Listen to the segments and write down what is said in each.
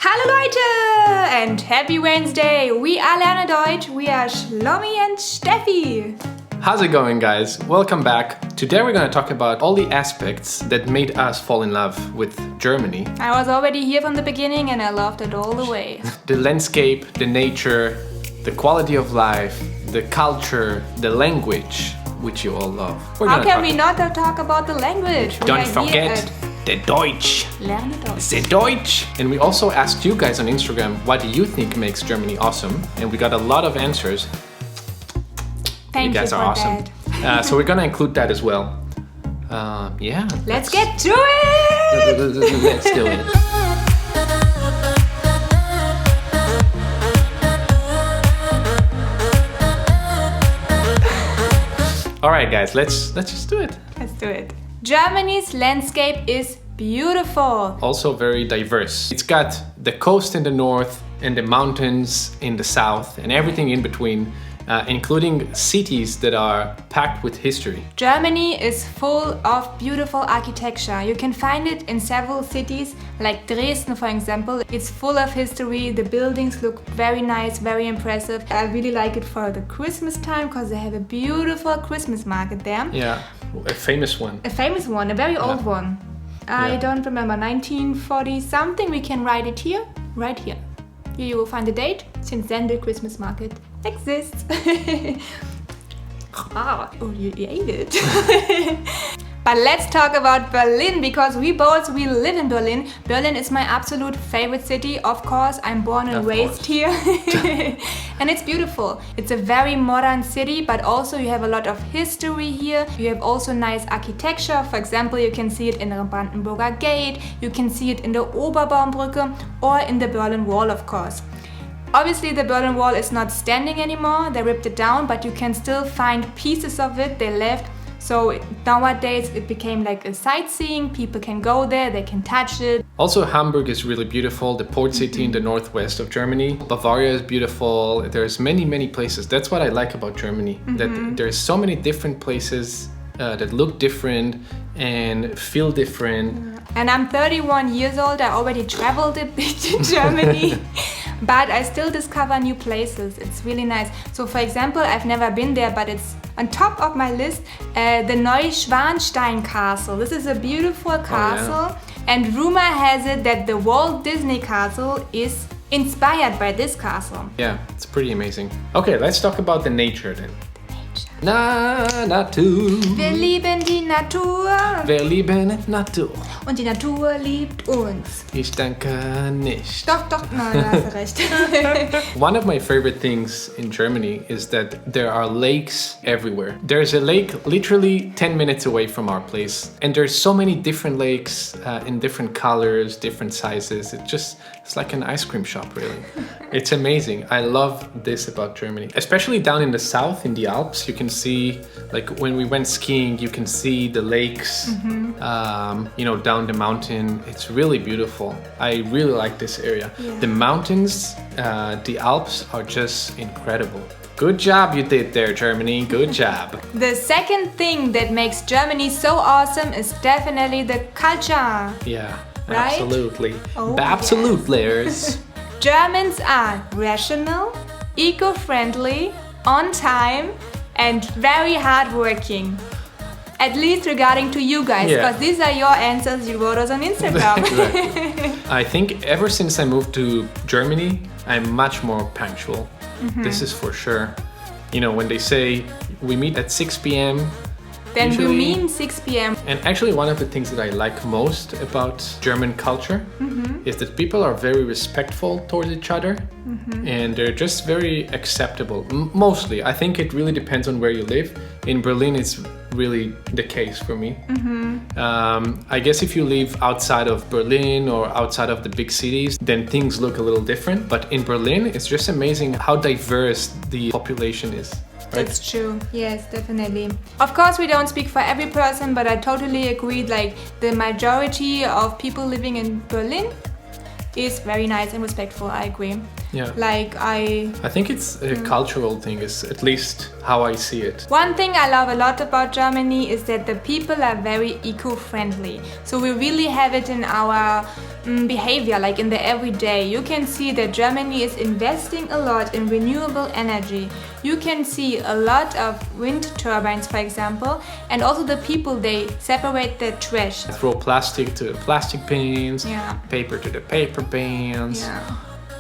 Hallo Leute and happy Wednesday! We are LerneDeutsch, we are Shlomi and Steffi. How's it going, guys? Welcome back. Today we're going to talk about all the aspects that made us fall in love with Germany. I was already here from the beginning and I loved it all the way. The landscape, the nature, the quality of life, the culture, the language, which you all love. How can we not talk about the language? Don't forget the Deutsch. LerneDeutsch. The Deutsch. And we also asked you guys on Instagram, what do you think makes Germany awesome? And we got a lot of answers. Thank you guys are awesome. So we're gonna include that as well. Yeah. Let's get to it! Let's do it. All right, guys, let's just do it. Let's do it. Germany's landscape is beautiful. Also very diverse. It's got the coast in the north and the mountains in the south and everything in between, including cities that are packed with history. Germany is full of beautiful architecture. You can find it in several cities, like Dresden, for example. It's full of history. The buildings look very nice, very impressive. I really like it for the Christmas time because they have a beautiful Christmas market there. Yeah, a famous one. A famous one, a very old one. I don't remember, 1940 something. We can write it here, right here. Here you will find the date. Since then the Christmas market exists. Oh, you ate it. But let's talk about Berlin, because we live in Berlin. Berlin is my absolute favorite city. Of course, I'm born and raised here. And it's beautiful. It's a very modern city, but also you have a lot of history here. You have also nice architecture. For example, you can see it in the Brandenburger Gate. You can see it in the Oberbaumbrücke or in the Berlin Wall, of course. Obviously, the Berlin Wall is not standing anymore. They ripped it down, but you can still find pieces of it they left. So nowadays it became like a sightseeing. People can go there, they can touch it. Also, Hamburg is really beautiful, the port city in the northwest of Germany. Bavaria is beautiful. There's many places. That's what I like about Germany, that there's so many different places that look different and feel different. And I'm 31 years old. I already traveled a bit in Germany. But I still discover new places. It's really nice. So for example, I've never been there, but it's on top of my list, the Neuschwanstein Castle. This is a beautiful castle. And rumor has it that the Walt Disney Castle is inspired by this castle. Yeah, it's pretty amazing. Okay, let's talk about the nature then. Natur. Wir lieben die Natur. Wir lieben Natur. Und die Natur liebt uns. Ich denke nicht. Doch, nein, da hast du recht. One of my favorite things in Germany is that there are lakes everywhere. There's a lake literally 10 minutes away from our place. And there's so many different lakes in different colors, different sizes. It's like an ice cream shop, really. It's amazing. I love this about Germany. Especially down in the south, in the Alps, you can see, like when we went skiing, you can see the lakes, down the mountain. It's really beautiful. I really like this area. Yeah. The mountains, the Alps are just incredible. Good job you did there, Germany. Good job. The second thing that makes Germany so awesome is definitely the culture. Yeah, right? Absolutely. Oh, absolutelyers. Germans are rational, eco-friendly, on time, and very hardworking. At least regarding to you guys, because these are your answers you wrote us on Instagram. I think ever since I moved to Germany, I'm much more punctual. This is for sure. You know, when they say we meet at 6 p.m., then we mean 6 p.m. And actually one of the things that I like most about German culture is that people are very respectful towards each other and they're just very acceptable. Mostly. I think it really depends on where you live. In Berlin, it's really the case for me. I guess if you live outside of Berlin or outside of the big cities, then things look a little different. But in Berlin, it's just amazing how diverse the population is. Right? That's true. Yes, definitely. Of course, we don't speak for every person, but I totally agree. Like the majority of people living in Berlin is very nice and respectful. I agree. Yeah. I think it's a cultural thing, is at least how I see it. One thing I love a lot about Germany is that the people are very eco-friendly. So we really have it in our behavior, like in the everyday. You can see that Germany is investing a lot in renewable energy. You can see a lot of wind turbines, for example, and also the people, they separate the trash. Throw plastic to the plastic bins, paper to the paper bins.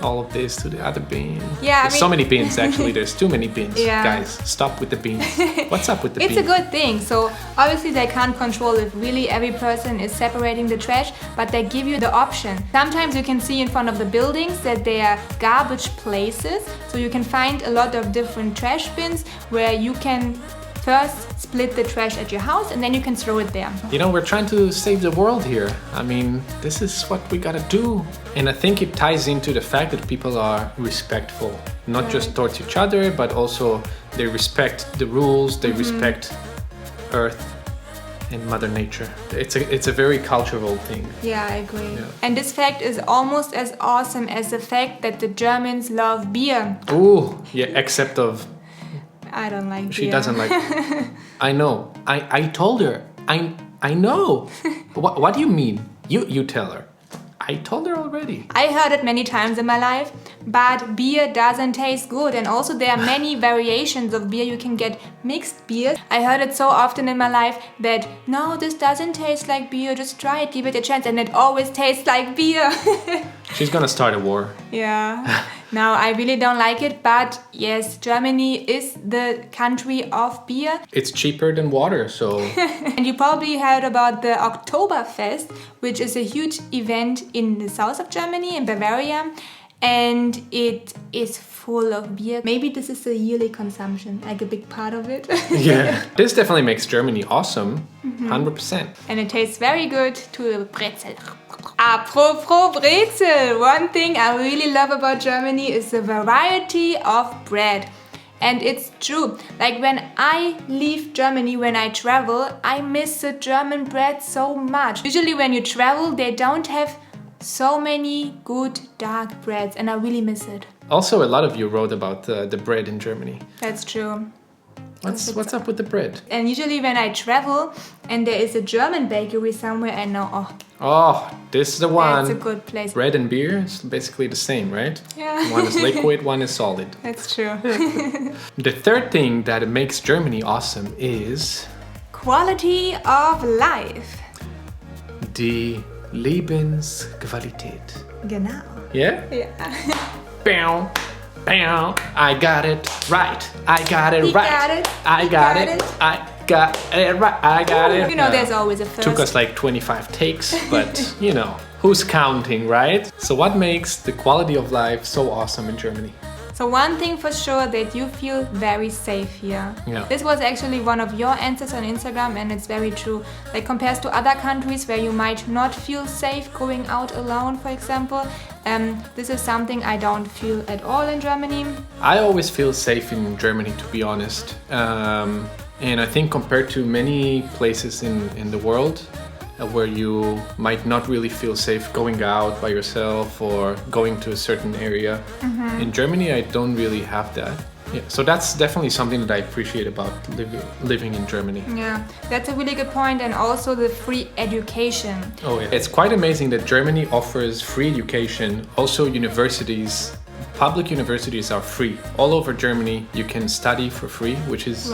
All of this to the other bin. There's so many bins actually. There's too many bins. Guys, stop with the bins. What's up with the bins? It's a good thing. So obviously they can't control if really every person is separating the trash, but they give you the option. Sometimes you can see in front of the buildings that they are garbage places. So you can find a lot of different trash bins where you can first split the trash at your house and then you can throw it there. You know, we're trying to save the world here. I mean, this is what we gotta do. And I think it ties into the fact that people are respectful, not just towards each other, but also they respect the rules, they respect Earth and Mother Nature. It's a very cultural thing. Yeah, I agree. And this fact is almost as awesome as the fact that the Germans love beer. Ooh, yeah, except of... I don't like beer. She doesn't like I know. I told her. I know. What do you mean? You tell her. I told her already. I heard it many times in my life, but beer doesn't taste good. And also there are many variations of beer. You can get mixed beer. I heard it so often in my life that, no, this doesn't taste like beer. Just try it, give it a chance. And it always tastes like beer. She's gonna start a war. Yeah. No, I really don't like it. But yes, Germany is the country of beer. It's cheaper than water, so... And you probably heard about the Oktoberfest, which is a huge event in the south of Germany, in Bavaria. And it is full of beer. Maybe this is a yearly consumption, like a big part of it. Yeah. This definitely makes Germany awesome. 100%. And it tastes very good to a brezel. Apropos brezel, one thing I really love about Germany is the variety of bread. And it's true, like when I leave Germany, when I travel, I miss the German bread so much. Usually when you travel, they don't have so many good dark breads and I really miss it. Also, a lot of you wrote about the bread in Germany. That's true. What's up with the bread? And usually when I travel and there is a German bakery somewhere, I know, this is the one. That's a good place. Bread and beer is basically the same, right? Yeah. One is liquid, one is solid. That's true. The third thing that makes Germany awesome is... quality of life. Die Lebensqualität. Genau. Yeah? Yeah. Bow, bow. I got it right. I got it right. Got it. I got it. I got it right. I got it. You know, there's always a first. Took us like 25 takes, but you know, who's counting, right? So what makes the quality of life so awesome in Germany? So one thing for sure, that you feel very safe here. Yeah. This was actually one of your answers on Instagram and it's very true. Like compared to other countries where you might not feel safe going out alone, for example. This is something I don't feel at all in Germany. I always feel safe in Germany, to be honest. And I think compared to many places in the world, where you might not really feel safe going out by yourself or going to a certain area. In Germany, I don't really have that. Yeah, so that's definitely something that I appreciate about living in Germany. Yeah, that's a really good point, and also the free education. Oh yeah. It's quite amazing that Germany offers free education. Also universities, public universities are free. All over Germany you can study for free, which is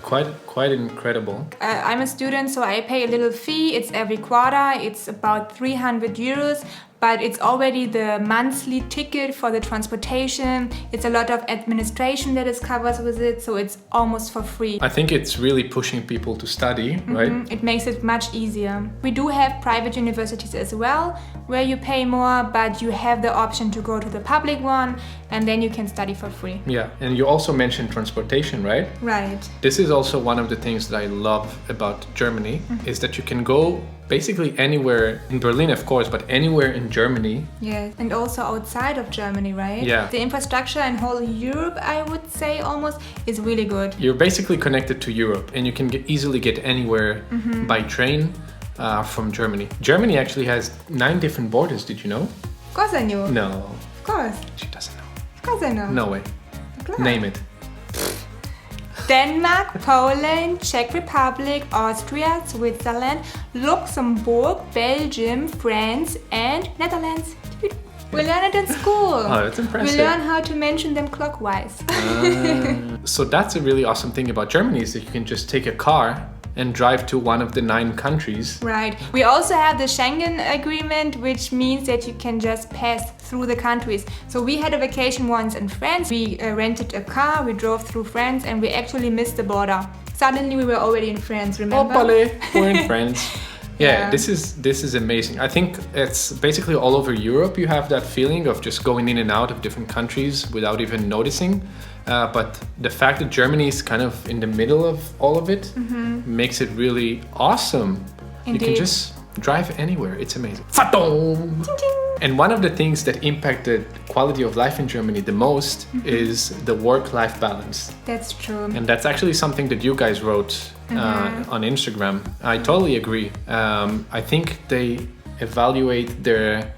quite incredible. I'm a student, so I pay a little fee. It's every quarter, it's about 300 euros. But it's already the monthly ticket for the transportation. It's a lot of administration that is covered with it, so it's almost for free. I think it's really pushing people to study, right? It makes it much easier. We do have private universities as well, where you pay more, but you have the option to go to the public one, and then you can study for free. Yeah, and you also mentioned transportation, right? Right. This is also one of the things that I love about Germany, is that you can go basically anywhere, in Berlin of course, but anywhere in Germany. Yes, and also outside of Germany, right? Yeah. The infrastructure in whole Europe, I would say almost, is really good. You're basically connected to Europe and you can easily get anywhere by train from Germany. Germany actually has 9 different borders, did you know? Of course I knew. No. Of course. She doesn't know. Of course I know. No way. Klar. Name it. Denmark, Poland, Czech Republic, Austria, Switzerland, Luxembourg, Belgium, France, and Netherlands. We learn it in school. Oh, that's impressive. We learn how to mention them clockwise. So that's a really awesome thing about Germany is that you can just take a car and drive to one of the 9 countries. Right. We also have the Schengen agreement, which means that you can just pass through the countries. So we had a vacation once in France. We rented a car, we drove through France, and we actually missed the border. Suddenly we were already in France, remember? Opale, we're in France. Yeah, this is amazing. I think it's basically all over Europe you have that feeling of just going in and out of different countries without even noticing. But the fact that Germany is kind of in the middle of all of it makes it really awesome. Indeed. You can just drive anywhere. It's amazing. Fatom! And one of the things that impacted quality of life in Germany the most is the work-life balance. That's true. And that's actually something that you guys wrote on Instagram. I totally agree. I think they evaluate their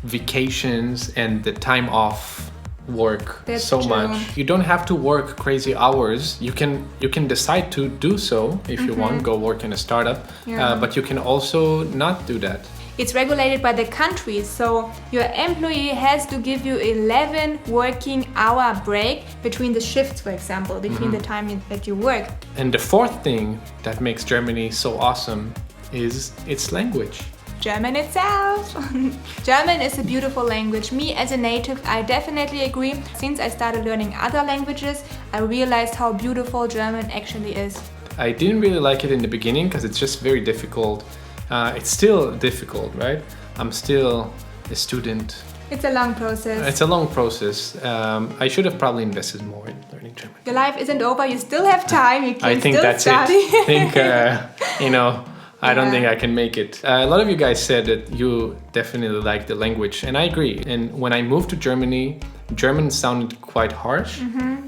vacations and the time off work That's so true. much. You don't have to work crazy hours. You can decide to do so if you want, go work in a startup. But you can also not do that. It's regulated by the country, so your employee has to give you 11 working hour break between the shifts, for example, between the time that you work. And the fourth thing that makes Germany so awesome is its language. German itself. German is a beautiful language. Me as a native, I definitely agree. Since I started learning other languages, I realized how beautiful German actually is. I didn't really like it in the beginning because it's just very difficult. It's still difficult, right? I'm still a student. It's a long process. It's a long process. I should have probably invested more in learning German. Your life isn't over. You still have time. You can I think still that's study. it. I think, I don't think I can make it. A lot of you guys said that you definitely like the language, and I agree. And when I moved to Germany, German sounded quite harsh,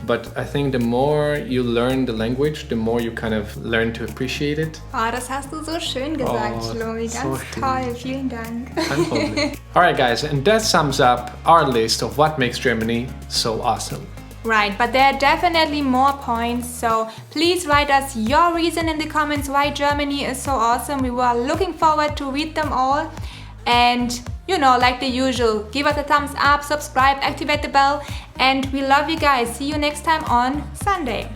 but I think the more you learn the language, the more you kind of learn to appreciate it. Oh, das hast du so schön gesagt, Shlomi. so Ganz schön. toll. Vielen Dank. All right, guys, and that sums up our list of what makes Germany so awesome. Right, but there are definitely more points, so please write us your reason in the comments why Germany is so awesome. We were looking forward to read them all. And like the usual, give us a thumbs up, subscribe, activate the bell, and we love you guys. See you next time on Sunday.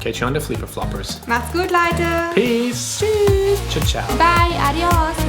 Catch you on the Flipper Floppers. Macht's gut, Leute. Peace. Tschüss. Ciao, ciao. Bye, adios.